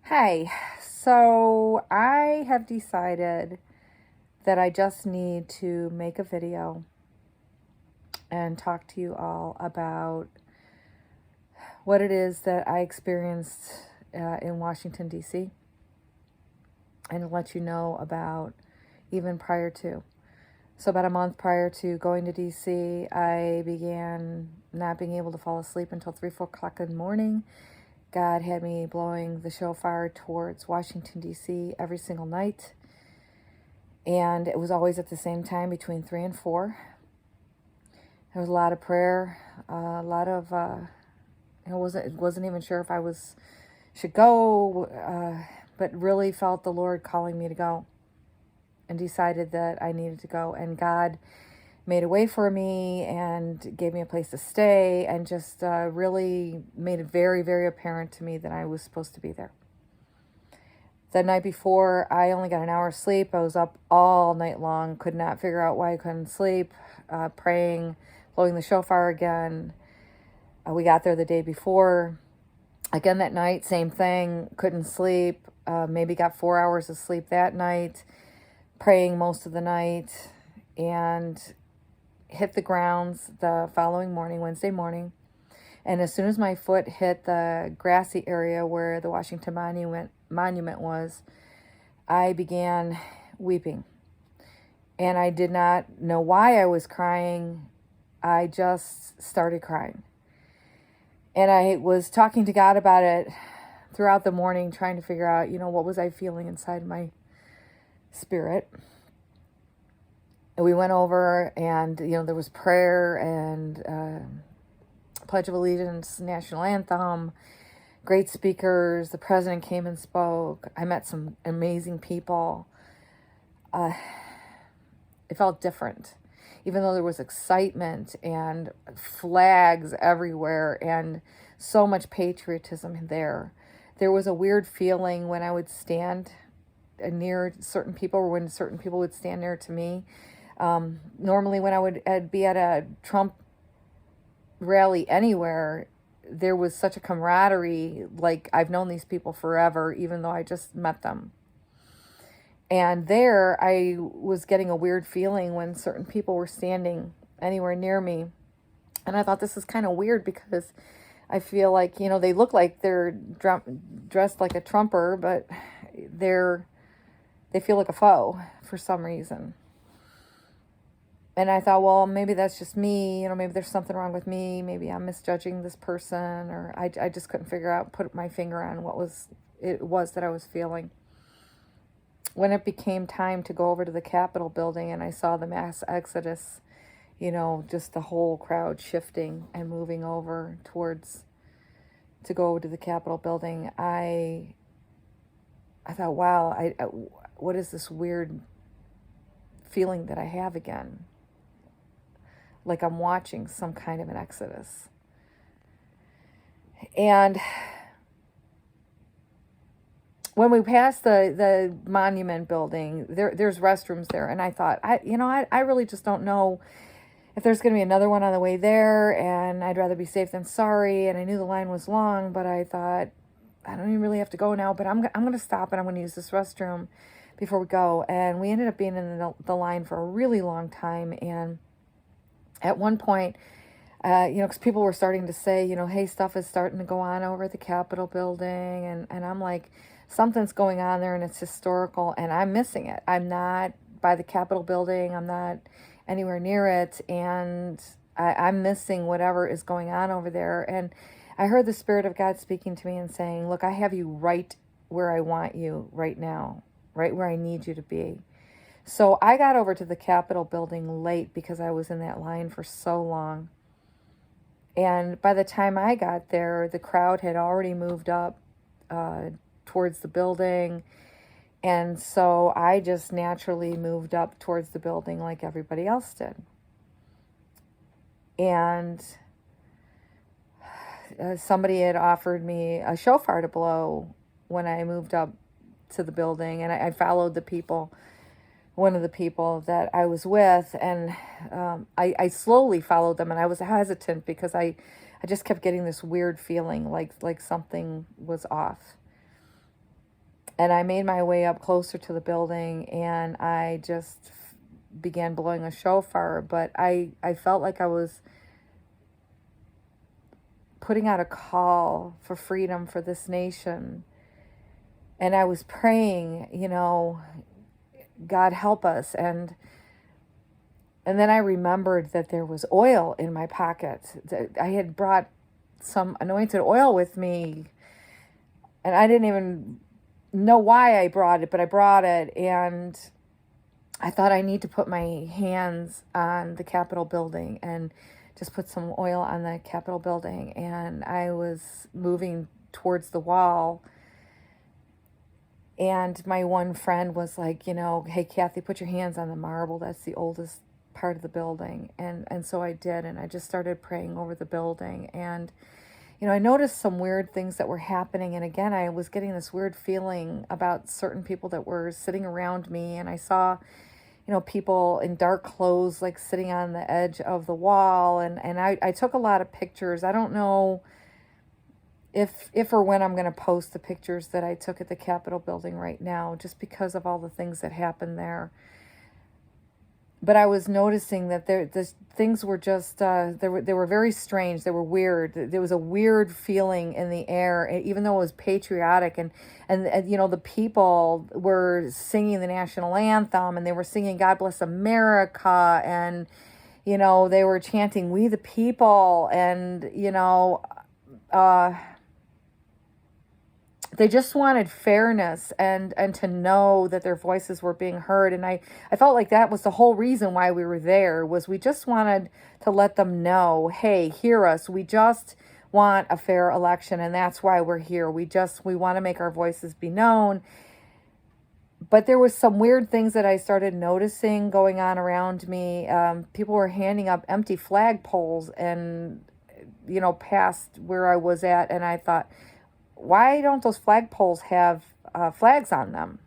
Hey, so I have decided that I just need to make a video and talk to you all about what it is that I experienced in Washington, D.C., and let you know about even prior to. So, about a month prior to going to D.C., I began not being able to fall asleep until 3, 4 o'clock in the morning. God had me blowing the shofar towards Washington, D.C. every single night. And it was always at the same time between 3 and 4. There was a lot of prayer, a lot of, I wasn't even sure if should go, but really felt the Lord calling me to go and decided that I needed to go. And God made a way for me and gave me a place to stay and just really made it very, very apparent to me that I was supposed to be there. The night before, I only got an hour of sleep. I was up all night long, could not figure out why I couldn't sleep, praying, blowing the shofar again. We got there the day before. Again that night, same thing, couldn't sleep. Maybe got 4 hours of sleep that night, praying most of the night, and hit the grounds the following morning, Wednesday morning. And as soon as my foot hit the grassy area where the Washington Monument was, I began weeping. And I did not know why I was crying. I just started crying. And I was talking to God about it throughout the morning, trying to figure out, what was I feeling inside my spirit. And we went over and, there was prayer and Pledge of Allegiance, national anthem, great speakers. The president came and spoke. I met some amazing people. It felt different, even though there was excitement and flags everywhere and so much patriotism there. There was a weird feeling when I would stand near certain people or when certain people would stand near to me. Normally when I'd be at a Trump rally anywhere, there was such a camaraderie, like I've known these people forever, even though I just met them. And there I was getting a weird feeling when certain people were standing anywhere near me. And I thought, this is kind of weird because I feel like, they look like they're dressed like a Trumper, but they feel like a foe for some reason. And I thought, well, maybe that's just me. Maybe there's something wrong with me. Maybe I'm misjudging this person, or I just couldn't put my finger on what it was that I was feeling. When it became time to go over to the Capitol building and I saw the mass exodus, just the whole crowd shifting and moving over to go to the Capitol building, I thought, wow, what is this weird feeling that I have again? Like I'm watching some kind of an exodus. And when we passed the monument building, there's restrooms there. And I thought, I really just don't know if there's going to be another one on the way there. And I'd rather be safe than sorry. And I knew the line was long, but I thought, I don't even really have to go now. But I'm going to stop and I'm going to use this restroom before we go. And we ended up being in the line for a really long time. And at one point, because people were starting to say, hey, stuff is starting to go on over at the Capitol building. And I'm like, something's going on there and it's historical and I'm missing it. I'm not by the Capitol building. I'm not anywhere near it. And I'm missing whatever is going on over there. And I heard the Spirit of God speaking to me and saying, look, I have you right where I want you right now, right where I need you to be. So I got over to the Capitol building late because I was in that line for so long. And by the time I got there, the crowd had already moved up towards the building. And so I just naturally moved up towards the building like everybody else did. And somebody had offered me a shofar to blow when I moved up to the building. And I followed one of the people that I was with, and I slowly followed them, and I was hesitant because I just kept getting this weird feeling like something was off. And I made my way up closer to the building, and I just began blowing a shofar. But I felt like I was putting out a call for freedom for this nation. And I was praying, God help us. And then I remembered that there was oil in my pocket. I had brought some anointed oil with me, and I didn't even know why I brought it, but I brought it, and I thought I need to put my hands on the Capitol building and just put some oil on the Capitol building. And I was moving towards the wall, and my one friend was like, hey, Kathy, put your hands on the marble. That's the oldest part of the building. And so I did, and I just started praying over the building. And I noticed some weird things that were happening. And again, I was getting this weird feeling about certain people that were sitting around me. And I saw, people in dark clothes, like sitting on the edge of the wall. And I took a lot of pictures. I don't know if or when I'm going to post the pictures that I took at the Capitol building right now, just because of all the things that happened there. But I was noticing that the things were just, they were very strange. They were weird. There was a weird feeling in the air, even though it was patriotic. And the people were singing the national anthem, and they were singing God Bless America. And, they were chanting, We the People. And, they just wanted fairness and to know that their voices were being heard. And I felt like that was the whole reason why we were there, was we just wanted to let them know, hey, hear us. We just want a fair election, and that's why we're here. We want to make our voices be known. But there was some weird things that I started noticing going on around me. People were handing up empty flagpoles and, past where I was at. And I thought, why don't those flagpoles have flags on them?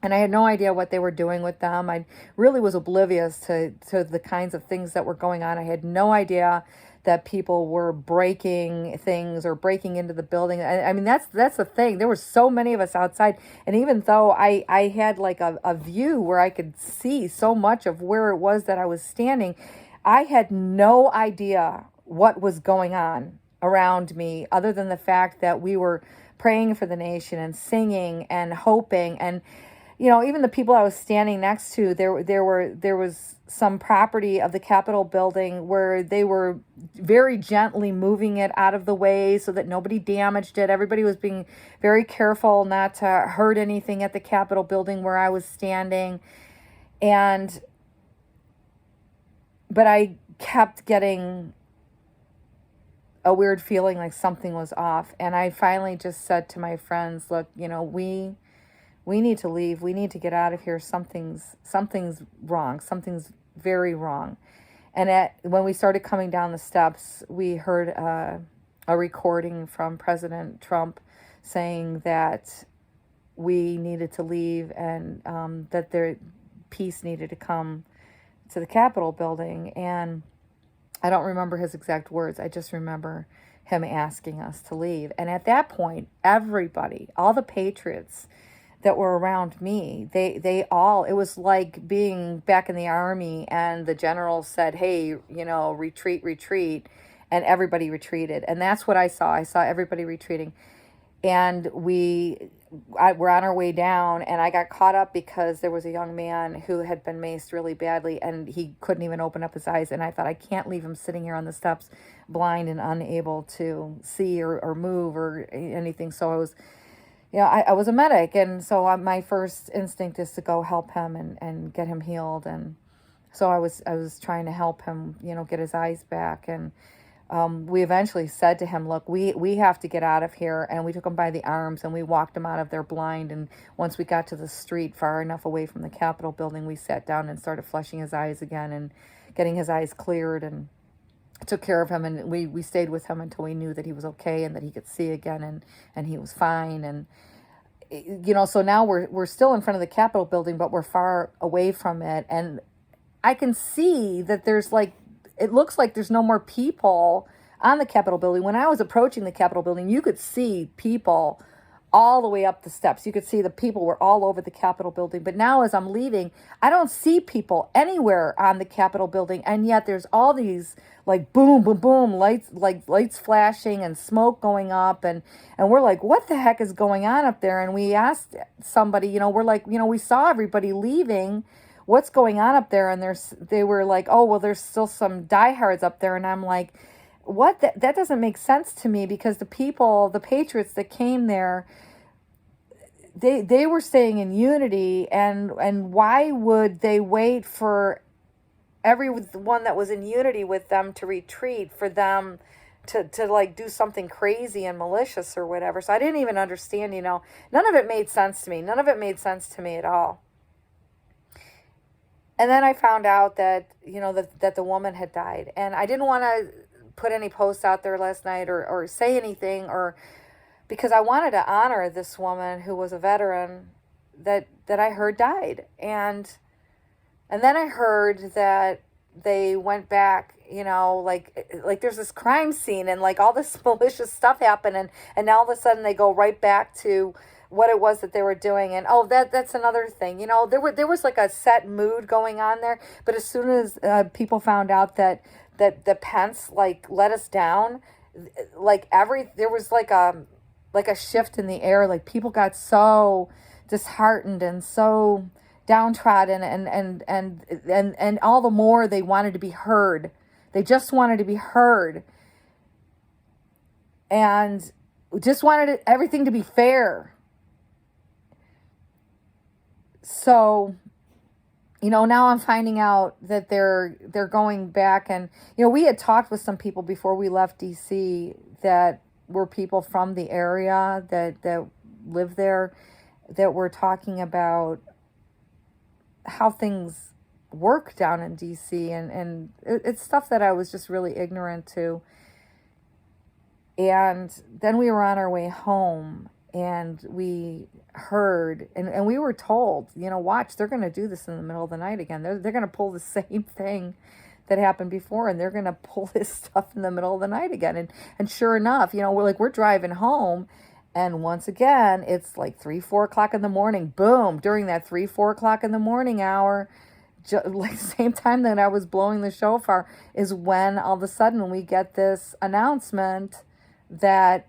And I had no idea what they were doing with them. I really was oblivious to the kinds of things that were going on. I had no idea that people were breaking things or breaking into the building. I mean, that's the thing. There were so many of us outside. And even though I had like a view where I could see so much of where it was that I was standing, I had no idea what was going on around me, other than the fact that we were praying for the nation and singing and hoping. And even the people I was standing next to, there was some property of the Capitol building where they were very gently moving it out of the way so that nobody damaged it. Everybody was being very careful not to hurt anything at the Capitol building where I was standing. But I kept getting a weird feeling like something was off. And I finally just said to my friends, look, we need to leave. We need to get out of here. Something's wrong. Something's very wrong. And when we started coming down the steps, we heard a recording from President Trump saying that we needed to leave, and that peace needed to come to the Capitol building. And I don't remember his exact words. I just remember him asking us to leave. And at that point, everybody, all the patriots that were around me, they all, it was like being back in the army and the general said, hey, retreat, retreat. And everybody retreated. And that's what I saw. I saw everybody retreating. And we're on our way down, and I got caught up because there was a young man who had been maced really badly, and he couldn't even open up his eyes. And I thought, I can't leave him sitting here on the steps, blind and unable to see or move or anything. So I was, I was a medic. And so my first instinct is to go help him and get him healed. And so I was trying to help him, get his eyes back. And we eventually said to him, look, we have to get out of here. And we took him by the arms and we walked him out of there blind. And once we got to the street far enough away from the Capitol building, we sat down and started flushing his eyes again and getting his eyes cleared, and took care of him. And we stayed with him until we knew that he was okay and that he could see again, and he was fine. And, so now we're still in front of the Capitol building, but we're far away from it. And I can see that it looks like there's no more people on the Capitol building. When I was approaching the Capitol building, you could see people all the way up the steps. You could see the people were all over the Capitol building. But now as I'm leaving, I don't see people anywhere on the Capitol building. And yet there's all these like boom, boom, boom, lights flashing and smoke going up. And we're like, what the heck is going on up there? And we asked somebody, we're like, we saw everybody leaving. What's going on up there? And they were like, oh, well, there's still some diehards up there. And I'm like, what? That doesn't make sense to me, because the patriots that came there, they were staying in unity, and why would they wait for everyone that was in unity with them to retreat, for them to like do something crazy and malicious or whatever? So I didn't even understand, none of it made sense to me. None of it made sense to me at all. And then I found out that, that the woman had died, and I didn't want to put any posts out there last night or say anything, because I wanted to honor this woman who was a veteran that I heard died. And then I heard that they went back, like there's this crime scene and like all this malicious stuff happened, and now all of a sudden they go right back to what it was that they were doing. And that's another thing. There was like a set mood going on there, but as soon as people found out that the Pence like let us down, there was like a shift in the air. Like people got so disheartened and so downtrodden, and all the more they wanted to be heard. They just wanted to be heard, and just wanted everything to be fair. So, now I'm finding out that they're going back, and we had talked with some people before we left DC that were people from the area that live there, that were talking about how things work down in DC, and it's stuff that I was just really ignorant to. And then we were on our way home, and we heard, and we were told, watch, they're going to do this in the middle of the night again. They're going to pull the same thing that happened before, and they're going to pull this stuff in the middle of the night again. And sure enough, we're driving home, and once again, it's like 3-4 o'clock in the morning. Boom, during that 3-4 o'clock in the morning hour, like same time that I was blowing the shofar, is when all of a sudden we get this announcement that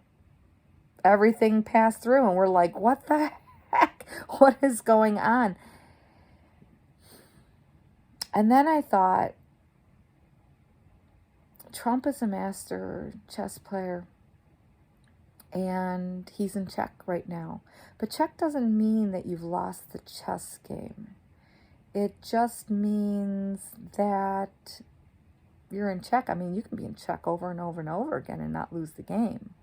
everything passed through, and we're like, what the heck? What is going on? And then I thought, Trump is a master chess player, and he's in check right now. But check doesn't mean that you've lost the chess game. It just means that you're in check. I mean, you can be in check over and over and over again and not lose the game.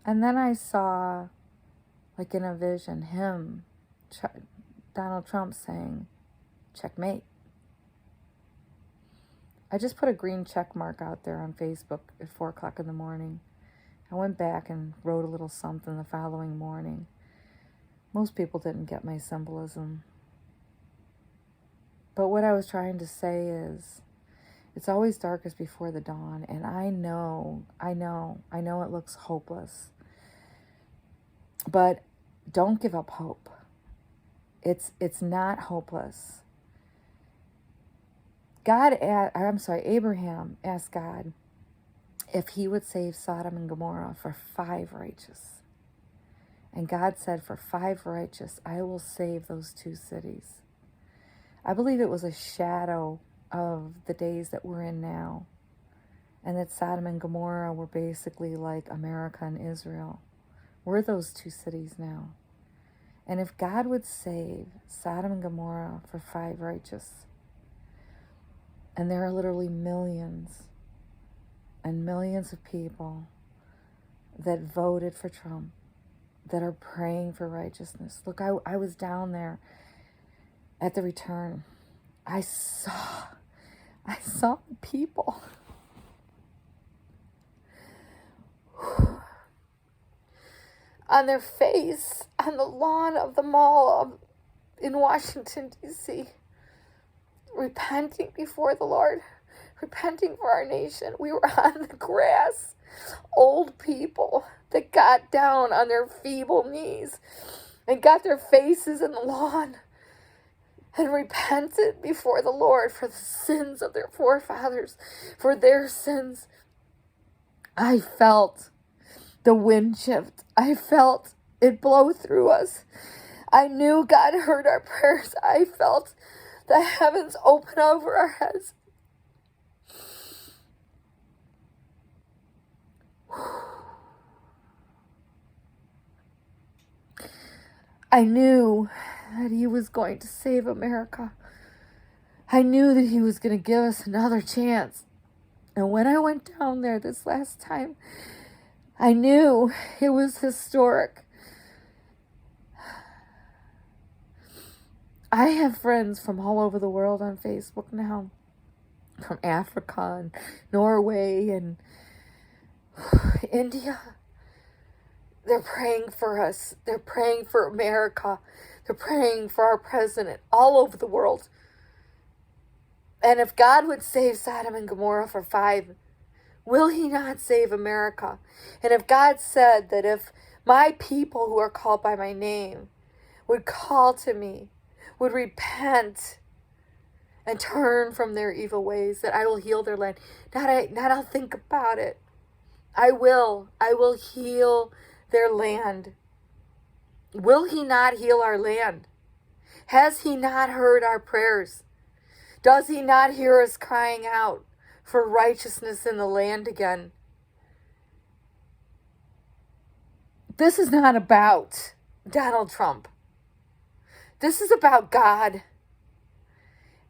And then I saw, like in a vision, Donald Trump saying, checkmate. I just put a green check mark out there on Facebook at 4 o'clock in the morning. I went back and wrote a little something the following morning. Most people didn't get my symbolism. But what I was trying to say is, it's always darkest before the dawn. And I know it looks hopeless. But don't give up hope. It's not hopeless. Abraham asked God if he would save Sodom and Gomorrah for 5 righteous. And God said, for 5 righteous, I will save those 2 cities. I believe it was a shadow of the days that we're in now. And that Sodom and Gomorrah were basically like America and Israel. We're those 2 cities now. And if God would save Sodom and Gomorrah for 5 righteous, and there are literally millions and millions of people that voted for Trump, that are praying for righteousness. Look, I was down there at the return. I saw people on their face on the lawn of the mall in Washington, D.C., repenting before the Lord, repenting for our nation. We were on the grass, old people that got down on their feeble knees and got their faces in the lawn and repented before the Lord for the sins of their forefathers, for their sins. I felt the wind shift. I felt it blow through us. I knew God heard our prayers. I felt the heavens open over our heads. I knew that He was going to save America. I knew that He was going to give us another chance. And when I went down there this last time, I knew it was historic. I have friends from all over the world on Facebook now, from Africa and Norway and India. They're praying for us. They're praying for America. They're praying for our president all over the world. And if God would save Sodom and Gomorrah for 5, will He not save America? And if God said that if my people who are called by my name would call to me, would repent and turn from their evil ways, that I will heal their land. Not I'll think about it. I will heal their land. Will He not heal our land? Has He not heard our prayers? Does He not hear us crying out for righteousness in the land again? This is not about Donald Trump. This is about God.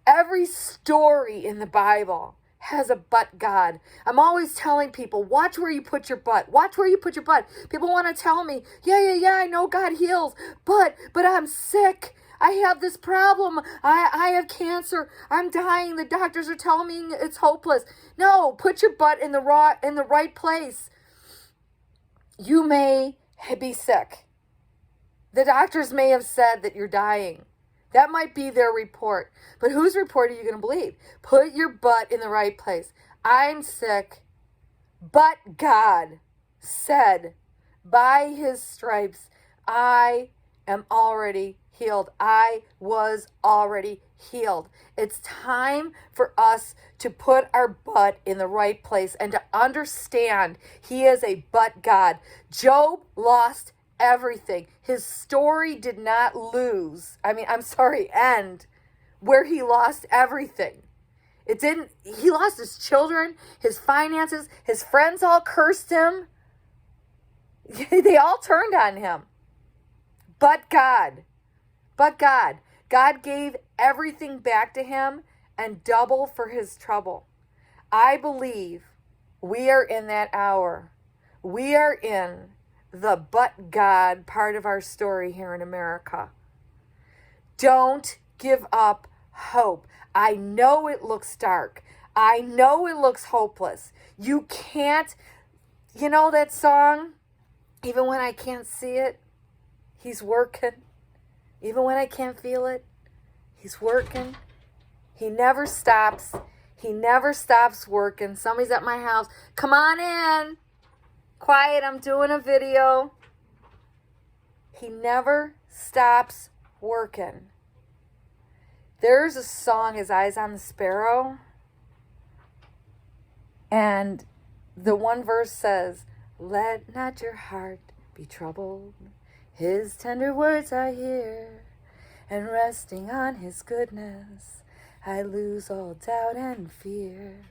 Every story in the Bible has a but God. I'm always telling people, watch where you put your butt. Watch where you put your butt. People want to tell me, yeah, I know God heals, but I'm sick. I have this problem. I have cancer. I'm dying. The doctors are telling me it's hopeless. No, put your butt in the right place. You may be sick. The doctors may have said that you're dying. That might be their report. But whose report are you going to believe? Put your butt in the right place. I'm sick, but God said, by His stripes, I am already healed. I was already healed. It's time for us to put our butt in the right place and to understand He is a but God. Job lost everything. His story did not end where he lost everything. He lost his children, his finances, his friends all cursed him. They all turned on him. But God gave everything back to him and double for his trouble. I believe we are in that hour. We are in the but God part of our story here in America. Don't give up hope. I know it looks dark. I know it looks hopeless. You can't, that song, even when I can't see it, He's working. Even when I can't feel it, He's working. He never stops. He never stops working. Somebody's at my house. Come on in. Quiet, I'm doing a video. He never stops working. There's a song, His Eyes on the Sparrow. And the one verse says, let not your heart be troubled. His tender words I hear. And resting on His goodness, I lose all doubt and fear.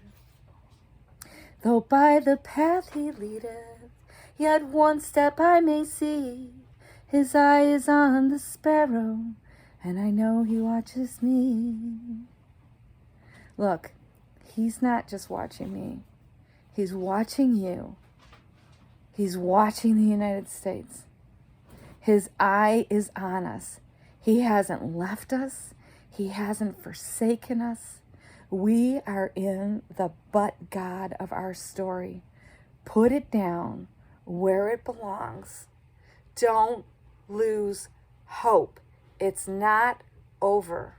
Though by the path He leadeth, yet one step I may see. His eye is on the sparrow, and I know He watches me. Look, He's not just watching me. He's watching you. He's watching the United States. His eye is on us. He hasn't left us. He hasn't forsaken us. We are in the but God of our story. Put it down where it belongs. Don't lose hope. It's not over.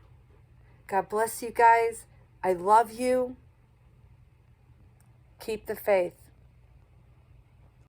God bless you guys. I love you. Keep the faith.